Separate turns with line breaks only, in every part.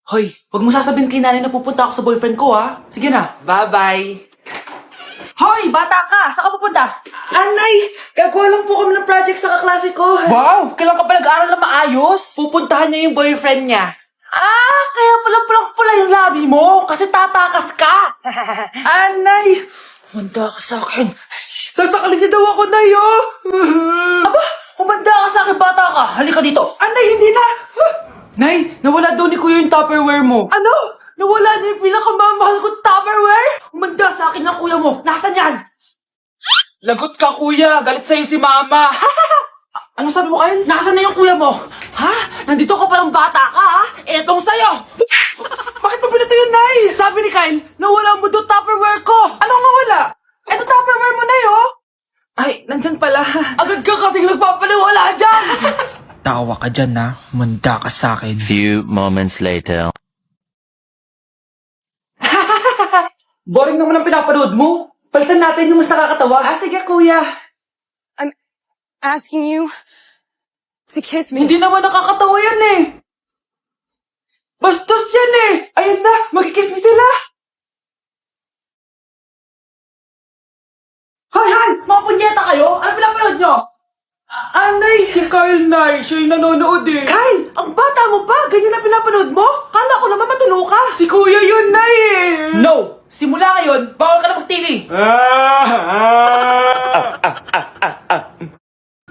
Hoy, huwag mo sasabihin kay nanay na pupunta ako sa boyfriend ko, ha? Sige na, bye-bye. Hoy, bata ka! Saan ka pupunta? Anay, gagawa lang po kami ng project sa kaklase ko. Wow, kailan ka pa nag-aaral na maayos? Pupuntahan niya yung boyfriend niya. Ah, kaya pula yung labi mo kasi tatakas ka. Anay, humanda ka sa akin. Sasakalin niya daw ako, Nay, oh. Aba, humanda ka sa akin, bata ka. Halika dito. Anay, hindi na. Nay, nawala daw ni Kuya yung Tupperware mo. Ano? Nawala na yung pinakamamahal kong Tupperware? Umanda sa akin ng kuya mo. Nasaan yan? Lagot ka, kuya. Galit sa'yo si mama. Ano sabi mo, Kyle? Nasaan na yung kuya mo? Ha? Nandito ka palang bata ka, ha? Etong sa'yo. Bakit mo pinito yun, Nay? Sabi ni Kyle, nawala mo doon Tupperware ko. Anong nawala? Eto Tupperware mo, Nay, oh. Ay, nandyan pala. Agad ka kasing nagpapaliwala dyan.
Tawa ka dyan na, manda ka sa akin.
Few moments later.
Boring naman ang pinapanood mo. Palitan natin yung mas nakakatawa. Ah, sige, kuya.
Asking you to kiss me.
Hindi naman nakakatawa yan eh. Bastos yan eh. Ayan na, magkikiss na sila. Hay! Mga punyeta kayo? Ano pinapanood nyo? Anay! Si Kyle, Nay. Siya yung nanonood eh. Kyle! Ang bata mo pa? Ganyan na pinapanood mo? Kala ko naman matino ka. Si Kuya yun, Nay eh. No! Simula ngayon, bawal ka na mag-TV.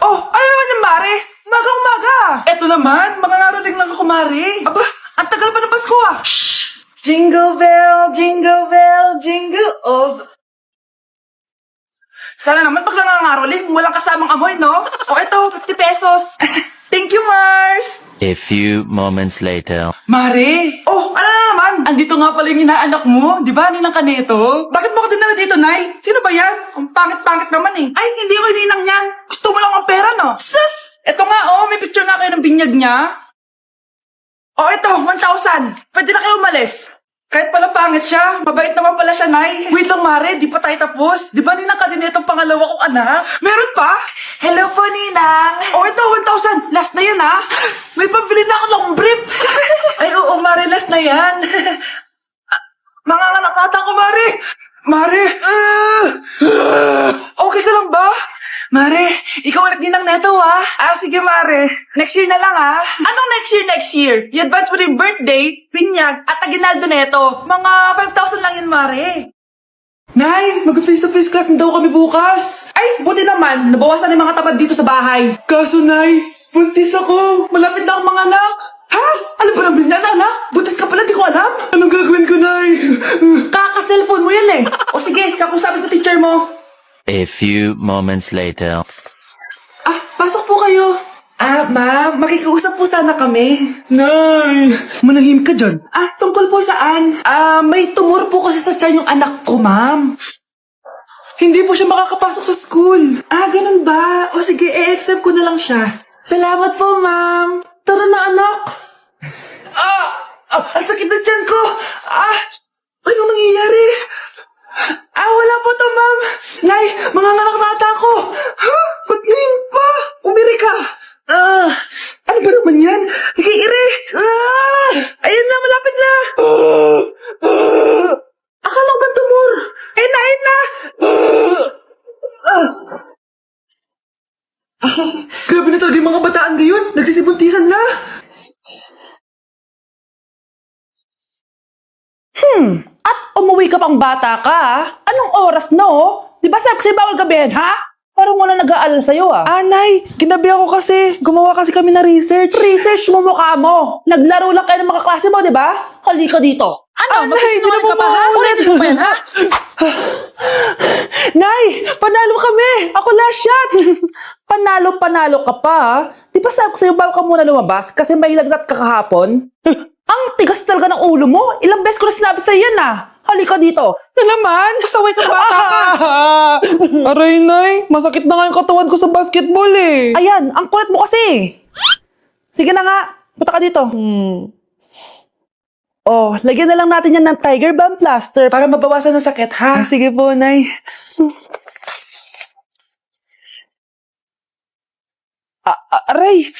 Oh, ano naman yung Mare? Umaga-umaga. Eto naman, mga narating lang ako, Mare. Aba, ang tagal pa ng Pasko ah. Shh! Jingle bell, jingle all. Sana naman pag nangangaroling, walang kasamang amoy, no? O eto, 50 pesos. Thank you, Mars.
A few moments later.
Mare! Oh, ano na naman? Andito nga pala yung inaanak mo. Di ba, ninang ka nito? Bakit mo ko dinala dito, Nay? Sino ba yan? Ang pangit-pangit naman eh. Ay, hindi ko ninang yan. Gusto mo lang ang pera, no? Sus! Eto nga, oh, may picture nga kayo ng binyag niya. Oh, eto, 1,000. Pwede na kayo umalis. Kahit pala pangit siya, mabait naman pala siya, Nay. Wait lang, Mare, di pa tayo tapos. Di ba ninang ka din itong pangalawa kong anak? Meron pa? Hello po, Ninang. Oh, ito, 1,000. Last na yun, ha? May pambili na ako long brief. Ay, oo, Mare, last na yan. Mga anak nata ko, Mare. Mare. Okay ka lang ba? Mare, ikaw ulit ninang neto, ha? Ah, sige, Mare. Next year na lang, ha? Anong next year? I-advance mo na yung birthday, pinyag, at aginaldo neto. Mga 5,000 lang yun, Mare. Nay, mag-face-to-face class na daw kami bukas. Ay, buti naman. Nabawasan na yung mga tamad dito sa bahay. Kaso, Nay, buntis ako. Malapit na akong mga anak. Ha? Ano ba naman yan, anak? Buntis ka pala, di ko alam. Anong gagawin ko, Nay? Kaka-cellphone mo yan eh. O sige, kakusapin ko teacher mo.
A few moments later.
Ah, pasok po kayo. Ah, ma'am, makikiusap po sana kami. Nay, manahim ka dyan. Ah, tungkol po saan? Ah, may tumor po kasi sa tiyan yung anak ko, ma'am. Hindi po siya makakapasok sa school. Ah, ganun ba? O sige, i-accept ko na lang siya. Salamat po, ma'am. Tara na, anak. Ang sakit na tiyan ko. Ah, anong nangyayari? Ah, wala po to, ma'am. Nay, mga nganak nata ako. Ha? Ba't ngayon pa? Umiri ka. Ano ba naman yan? Sige, ire. Ayun na, malapit na. Akala ba tumor? Ayun na. Grabe na talaga yung mga bataan ngayon. Nagsisibuntisan na. At umuwi ka pang bata ka, ha? Anong oras na, oh? Di ba sa bawal gabihin, ha? Parang wala nag-aalala sa'yo, ah. Anay, ginabi ako kasi. Gumawa kasi kami na research. Research mo mukha mo. Naglaro lang kayo ng mga klase mo, di ba? Halika dito. Ano? Magsisinungaling ka pa, ha? Ulitin mo pa yan, ha? Nay, panalo kami. Ako last shot. Panalo ka pa, ha? Di ba sabi ko sa'yo, bawal ka muna lumabas kasi may lagnat ka kahapon? Ang tigas talaga ng ulo mo. Ilang beses ko na sinabi sa'yo yan, ah. Halika dito. Na naman, sasaway ka bata ka.
Aray, Nay, masakit na nga yung katawan ko sa basketball eh.
Ayan, ang kulit mo kasi. Sige na nga, punta ka dito. Oh, lagyan na lang natin yan ng Tiger Balm plaster para mabawasan ng sakit, ha? Sige po, Nay. Aray!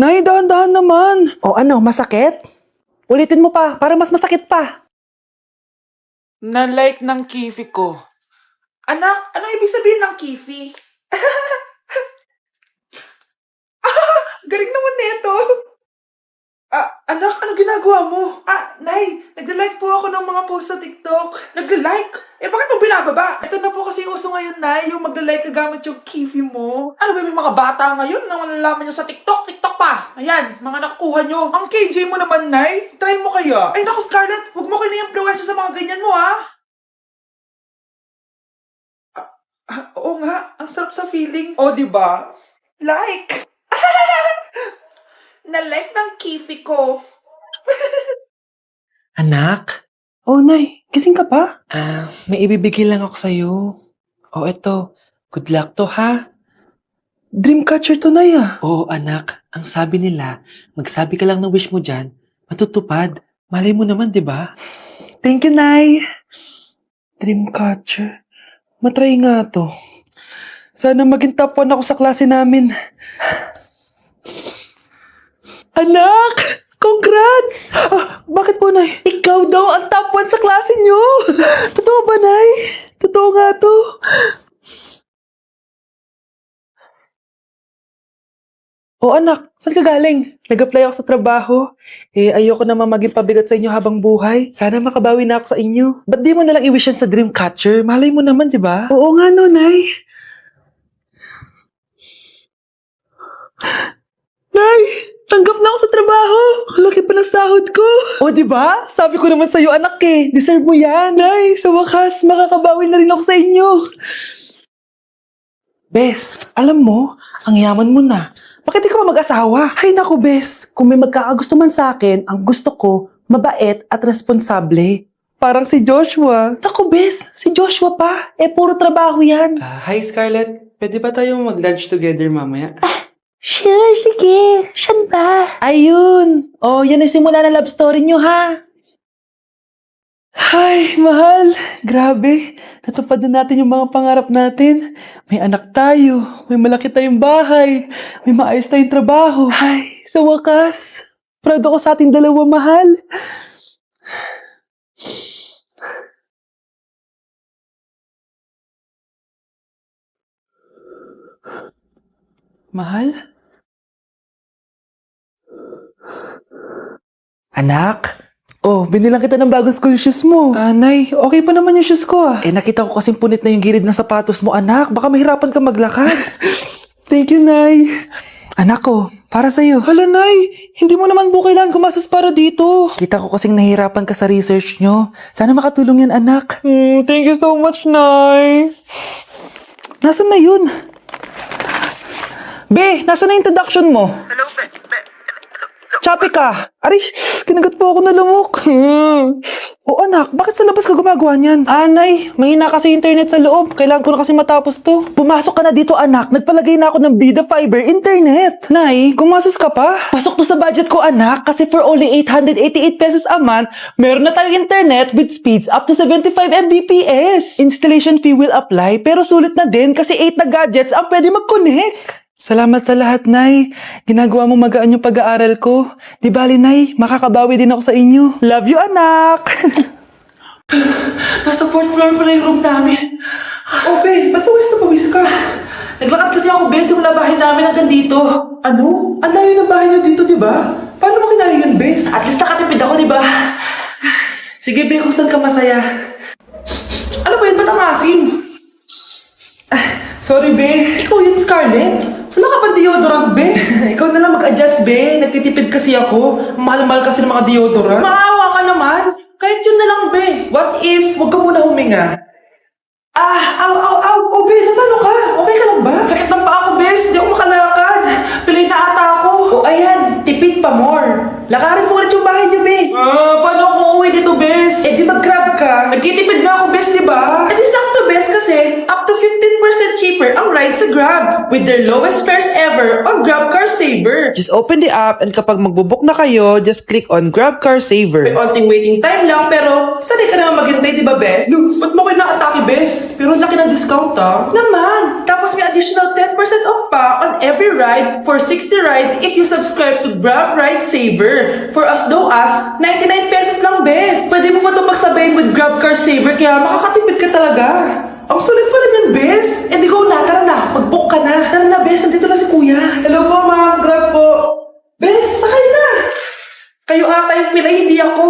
Nay, dahan-dahan naman. O ano, masakit?
Ulitin mo pa, para mas masakit pa.
Na-like ng kifi ko. Anak, ano ibig sabihin ng kifi? Galing naman nito. Anak, ano ginagawa mo? Nay, nagla-like po ako ng mga post sa TikTok. Nagla-like? Bakit mo binababa? Ito na po kasi uso ngayon, Nay, yung magla-like ka gamit yung kifi mo. Ano ba, may mga bata ngayon na malalaman nyo sa TikTok? TikTok pa! Ayan, mga nakukuha nyo. Ang KJ mo naman, Nay. Try mo kaya. Ay, naku, Scarlett, huwag mo kayo na-influensya sa mga ganyan mo, ha? Oo nga, ang sarap sa feeling. O, diba? Like! Na-like ng kifi ko.
Anak? Oh, Nay, gising ka pa? May ibibigay lang ako sa'yo. Oh, eto. Good luck to, ha? Dreamcatcher to, Nay, ah. Oo, anak. Ang sabi nila, magsabi ka lang ng wish mo dyan, matutupad. Malay mo naman, di ba? Thank you, Nay. Dreamcatcher. Matry nga to. Sana maging top 1 ako sa klase namin. Anak! Congrats! Bakit po, Nay? Ikaw daw ang top 1 sa klase nyo! Totoo ba, Nay? Totoo nga to. O anak, saan ka galing? Nag-apply ako sa trabaho. Ayoko naman maging pabigat sa inyo habang buhay. Sana makabawi na ako sa inyo. Ba't di mo nalang i-wish yan sa Dreamcatcher? Malay mo naman, di ba? Oo nga no, Nay. Nay! Tanggap na ako sa trabaho! Ang laki pa ng sahod ko! O, di ba? Sabi ko naman sa'yo, anak eh. Deserve mo yan. Nay, sa wakas, makakabawi na rin ako sa inyo. Bes, alam mo, ang yaman mo na. Bakit di ka pa mag-asawa? Ay naku, Bes. Kung may magkakagusto man sa akin, ang gusto ko, mabait at responsable. Parang si Joshua. Naku, Bes. Si Joshua pa. Puro trabaho yan.
Hi Scarlett, pwede ba tayong mag-lunch together mamaya?
Sure, sige. Saan ba? Ayun. Oh, yan ang simula ng love story nyo, ha? Ay, mahal. Grabe. Natupad na natin yung mga pangarap natin. May anak tayo. May malaki tayong bahay. May maayos tayong trabaho. Ay, sa wakas. Proud ako sa ating dalawa, mahal. Mahal? Anak? Oh, binilang kita ng bagong school shoes mo. Nay, okay pa naman yung shoes ko ah. Nakita ko kasing punit na yung gilid ng sapatos mo, anak. Baka mahirapan ka maglakad. Thank you, Nay. Anak ko, para sa'yo. Hala, Nay. Hindi mo naman po kailangan gumastos para dito. Kita ko kasing nahihirapan ka sa research nyo. Sana makatulong yan, anak. Thank you so much, Nay. Nasaan na yun? Be, nasaan na introduction mo?
Hello,
Choppy ka! Aray, kinagat po ako na lumok. O anak, bakit sa labas ka gumagawa niyan? Nay, mahina kasi internet sa loob. Kailangan ko na kasi matapos to. Pumasok ka na dito anak, nagpalagay na ako ng Bida Fiber Internet. Nay, gumasos ka pa? Pasok to sa budget ko anak, kasi for only 888 pesos a month, meron na tayong internet with speeds up to 75 Mbps. Installation fee will apply, pero sulit na din kasi 8 na gadgets ang pwede mag-connect. Salamat sa lahat, Nay. Ginagawa mo magaan yung pag-aaral ko. Di bali, Nay, makakabawi din ako sa inyo. Love you, anak! Nasa 4th floor pala yung room namin. Okay, ba't pawis ka? Naglakad kasi ako, Bes, yung bahay namin hanggang dito. Ano? Ang layo ng bahay niyo dito, di ba? Paano mo kinaya yun, Bes? At least nakatipid ako, di ba? Sige, Be, kung saan ka masaya. Ano ba yun? Ba't ang asim? Sorry, Be. Ikaw yun, Scarlett. Wala ka ba deodorant, Be? Ikaw na lang mag-adjust, Be. Nagtitipid kasi ako. Mahal-mahal kasi ng mga deodorant. Maawa ka naman. Kahit yun na lang, Be. What if, wag ka muna huminga? Oh, Be, napano ka? Okay ka lang ba? Sakit ng paa ko, Bes. Di ako makalakad. Pilay na ata ako. O, ayan. Tipid pa more. Lakarin mo ulit yung bahay niyo, Bes. Paano ako uuwi dito, Bes? Di mag-grab ka. Nagtitipid nga ako, Bes, di ba? Di sakto, Bes, kasi up to 15% cheaper ang ride sa Grab with their lowest fares ever on GrabCar Saver. Just open the app and kapag magbubook na kayo, just click on GrabCar Saver. May onting waiting time lang pero sanay ka naman maghintay, di ba, Bes? Ba't mo kayo nakatake, Bes? Pero laki ng discount, Naman! Tapos may additional 10% off pa on every ride for 60 rides if you subscribe to Grab Ride Saver for as low as 99
riding with GrabCar Saver kaya makakatipid ka talaga. Ang sulit pala niyan, Bes. Eh di go na, tara na. Mag-book ka na. Tara na, Bes. Nandito na si Kuya. Hello po, ma'am. Grab po. Bes, sakay na. Kayo ata yung pilay, hindi ako.